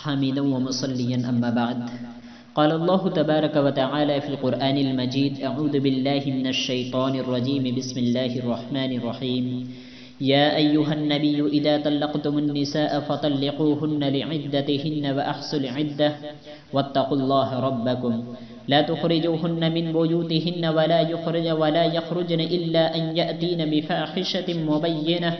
حامدا ومصليا أما بعد. قال الله تبارك وتعالى في القرآن المجيد: أعوذ بالله من الشيطان الرجيم، بسم الله الرحمن الرحيم. يا أيها النبي إذا طلقتم النساء فطلقوهن لعدتهن وأحصوا العدة واتقوا الله ربكم لا تخرجوهن من بيوتهن ولا يخرجن إلا أن يأتين بفاحشة مبينة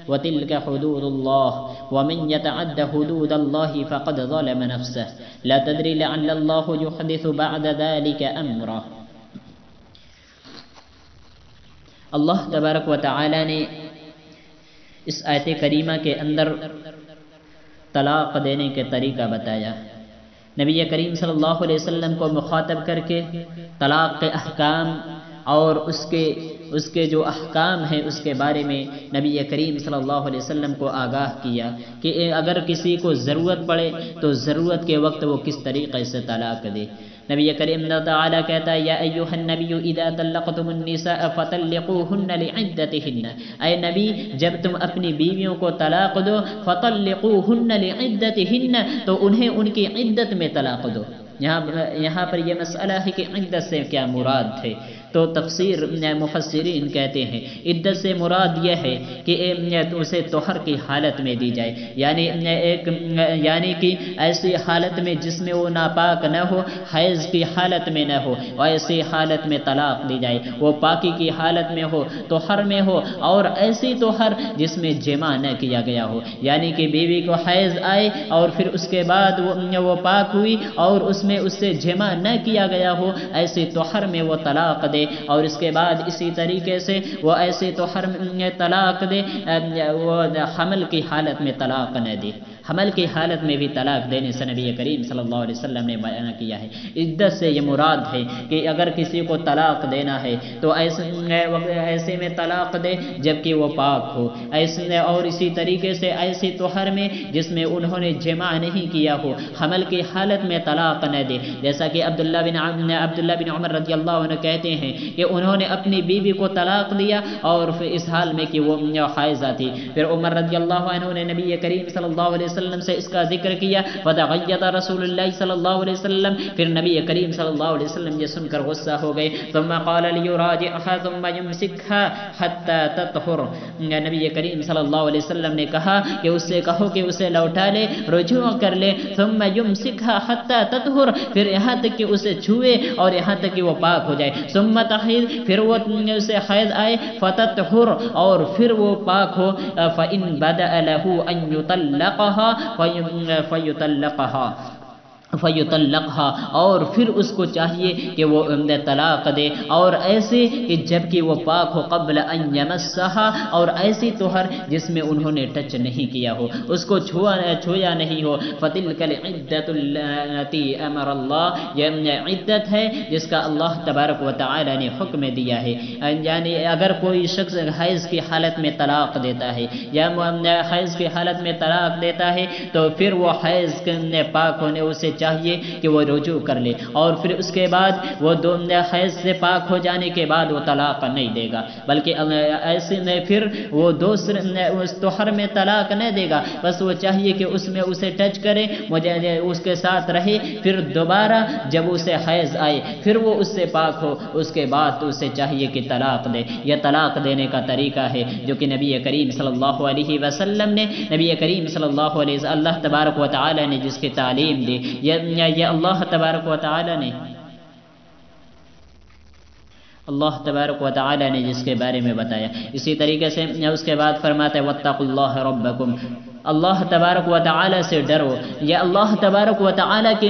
وتلك حدود الله ومن يتعد حدود الله فقد ظلم نفسه لا تدري لعل الله يحدث بعد ذلك أمرا. اللہ تبارک و تعالی نے اس آیت کریمہ کے اندر طلاق دینے کے طریقہ بتایا. نبی کریم صلی اللہ علیہ وسلم کو مخاطب کر کے طلاق کے احکام اور اس کے جو احکام ہیں اس کے بارے میں نبی کریم صلی اللہ علیہ وسلم کو آگاہ کیا کہ اگر کسی کو ضرورت پڑے تو ضرورت کے وقت وہ کس طریقے سے طلاق دے. نبی کریم تعالیٰ کہتا ہے: یا ایھا النبی اذا طلقتم النساء فطلقوهن لعدتهن، اے نبی جب تم اپنی بیویوں کو طلاق دو فطلقوهن لعدتهن تو انہیں ان کی عدت میں طلاق دو. یہاں پر یہ مسئلہ ہے کہ عدت سے کیا مراد ہے. تو تفسیر مفسرین کہتے ہیں عدت سے مراد یہ ہے کہ اسے طہر کی حالت میں دی جائے، یعنی کہ ایسی حالت میں جس میں وہ ناپاک نہ ہو، حیض کی حالت میں نہ ہو، اور ایسی حالت میں طلاق دی جائے. وہ پاکی کی حالت میں ہو، طہر میں ہو، اور ایسی طہر جس میں جمع نہ کیا گیا ہو، یعنی کہ بیوی کو حیض آئے اور پھر اس کے بعد وہ پاک ہوئی اور اس سے جمع نہ کیا گیا ہو، ایسی طہر میں وہ طلاق دے. اور اس کے بعد اسی طریقے سے وہ ایسے طہر میں طلاق دے، وہ حمل کی حالت میں طلاق نہ دے. حمل کی حالت میں بھی طلاق دینے سے نبی کریم صلی اللہ علیہ وسلم نے بیان کیا ہے. عدت سے یہ مراد ہے کہ اگر کسی کو طلاق دینا ہے تو ایسے میں طلاق دے جبکہ وہ پاک ہو، اور اسی طریقے سے ایسی طہر میں جس میں انہوں نے جمع نہیں کیا ہو، حمل کی حالت میں طلاق نہ دے. جیسا کہ عبداللہ بن عمر رضی اللہ عنہ کہتے ہیں کہ انہوں نے اپنی بیوی کو طلاق دیا اور پھر اس حال میں کہ وہ حائضہ تھی. پھر عمر رضی اللہ عنہ نے نبی کریم صلی اللہ علیہ وسلم سے اس کا ذکر کیا، فتغیظ رسول اللہ صلی اللہ علیہ وسلم، پھر نبی کریم صلی اللہ علیہ وسلم یہ سن کر غصہ ہو گئے. ثم قال لیراجعها ثم يمسكها حتى تطهر، نبی کریم صلی اللہ علیہ وسلم نے کہا کہ اس سے کہو کہ اسے لوٹا لے، رجوع کر لے. ثم يمسكها حتى تطهر، پھر یہاں تک کہ اسے چھوئے اور یہاں تک کہ وہ پاک ہو جائے. ثم تحیض، پھر وہ اسے حیض آئے، فتطہر، اور پھر وہ پاک ہو. فإن بدأ له أن يطلقها فیطلقها، اور پھر اس کو چاہیے کہ وہ طلاق دے، اور ایسے کہ جبکہ وہ پاک ہو، قبل ان یمسها، اور ایسی طہر جس میں انہوں نے ٹچ نہیں کیا ہو، اس کو چھویا نہیں ہو. فتلک العدۃ التی امر اللہ، یہ عدت ہے جس کا اللہ تبارک و تعالی نے حکم دیا ہے. یعنی اگر کوئی شخص حیض کی حالت میں طلاق دیتا ہے یا حیض کی حالت میں طلاق دیتا ہے تو پھر وہ حیض پاک ہونے اسے چاہیے کہ وہ رجوع کر لے، اور پھر اس کے بعد وہ حیض سے پاک ہو جانے کے بعد وہ طلاق نہیں دے گا، بلکہ ایسے میں پھر وہ دوسرے اس طہر میں طلاق نہیں دے گا. بس وہ چاہیے کہ اس میں اسے ٹچ کرے، اس کے ساتھ رہے، پھر دوبارہ جب اسے حیض آئے پھر وہ اس سے پاک ہو، اس کے بعد تو اسے چاہیے کہ طلاق دے. یہ طلاق دینے کا طریقہ ہے جو کہ نبی کریم صلی اللہ علیہ وسلم نے، نبی کریم صلی اللہ علیہ وسلم، اللہ تبارک و تعالی نے جس کی تعلیم دی، یہ اللہ تبارک و تعالی نے جس کے بارے میں بتایا. اسی طریقے سے اس کے بعد فرماتا ہے واتقوا اللہ ربکم، اللہ تبارک و تعالی سے ڈرو. یہ اللہ تبارک و تعالی کی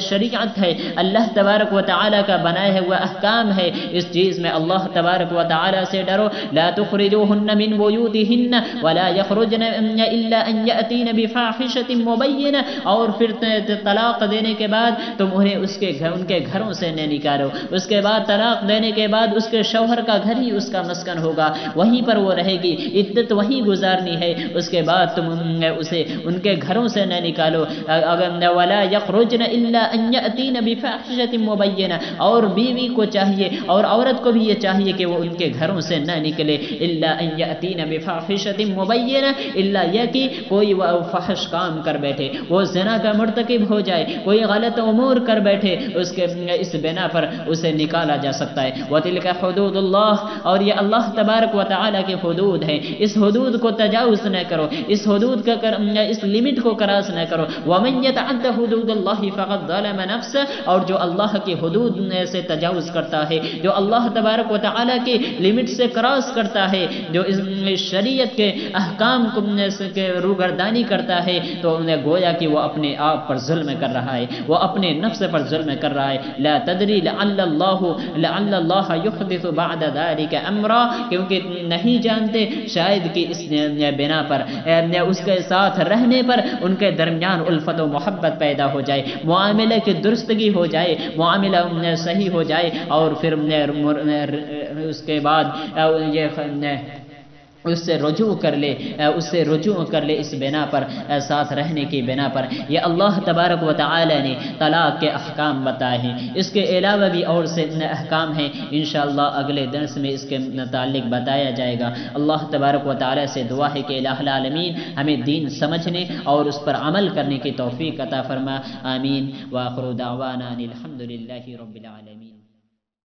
شریعت ہے، اللہ تبارک و تعالی کا بنایا ہوا احکام ہے. اس چیز میں اللہ تبارک و تعالی سے ڈرو. لا تخرجوهن من بيوتهن ولا يخرجن الا ان ياتين بفاحشة مبينة، اور پھر طلاق دینے کے بعد تم انہیں ان کے گھروں سے نہ نکالو. اس کے بعد طلاق دینے کے بعد اس کے شوہر کا گھر ہی اس کا مسکن ہوگا، وہیں پر وہ رہے گی، عدت وہیں گزارنی ہے. اس کے بعد تم اسے ان کے گھروں سے نہ نکالو، اگر ولا یخرجن الا ان یاتین بفاحشۃ مبینہ، اور بیوی کو چاہیے اور عورت کو بھی یہ چاہیے کہ وہ ان کے گھروں سے نہ نکلے، الا ان یاتین بفاحشۃ مبینہ، الا یہ کہ کوئی وہ فحش کام کر بیٹھے، وہ زنا کا مرتکب ہو جائے، کوئی غلط امور کر بیٹھے، اس بنا پر اسے نکالا جا سکتا ہے۔ وتلک حدود اللہ، اور یہ اللہ تبارک و تعالی کے حدود ہیں، اس حدود کو تجاوز نہ کرو، اس حدود کا اس لمٹ کو کراس نہ کرو۔ ومن یتعد حدود اللہ فقد ظلم نفسه، اور جو اللہ کی حدود سے تجاوز کرتا ہے، جو اللہ تبارک و تعالی کی لمٹ سے کراس کرتا ہے، جو اس شریعت کے احکام کے روگردانی کرتا ہے، تو انہیں گویا کہ وہ اپنے آپ پر ظلم کر رہا ہے، وہ اپنے نفس پر ظلم کر رہا ہے۔ لا تدری لعل اللہ یحدث بعد ذلك امرا، کیونکہ نہیں جانتے شاید کہ اس بنا پر اس کے ساتھ رہنے پر ان کے درمیان الفت و محبت پیدا ہو جائے، معاملے کی درستگی ہو جائے، معاملہ صحیح ہو جائے، اور پھر اس کے بعد یہ اس سے رجوع کر لے اس بنا پر، ساتھ رہنے کی بنا پر۔ یہ اللہ تبارک و تعالی نے طلاق کے احکام بتائے ہیں، اس کے علاوہ بھی اور سے احکام ہیں، انشاءاللہ اگلے درس میں اس کے متعلق بتایا جائے گا۔ اللہ تبارک و تعالی سے دعا ہے کہ الہ العالمین ہمیں دین سمجھنے اور اس پر عمل کرنے کی توفیق عطا فرما، آمین۔ وآخر دعوانا الحمد للہ رب العالمین۔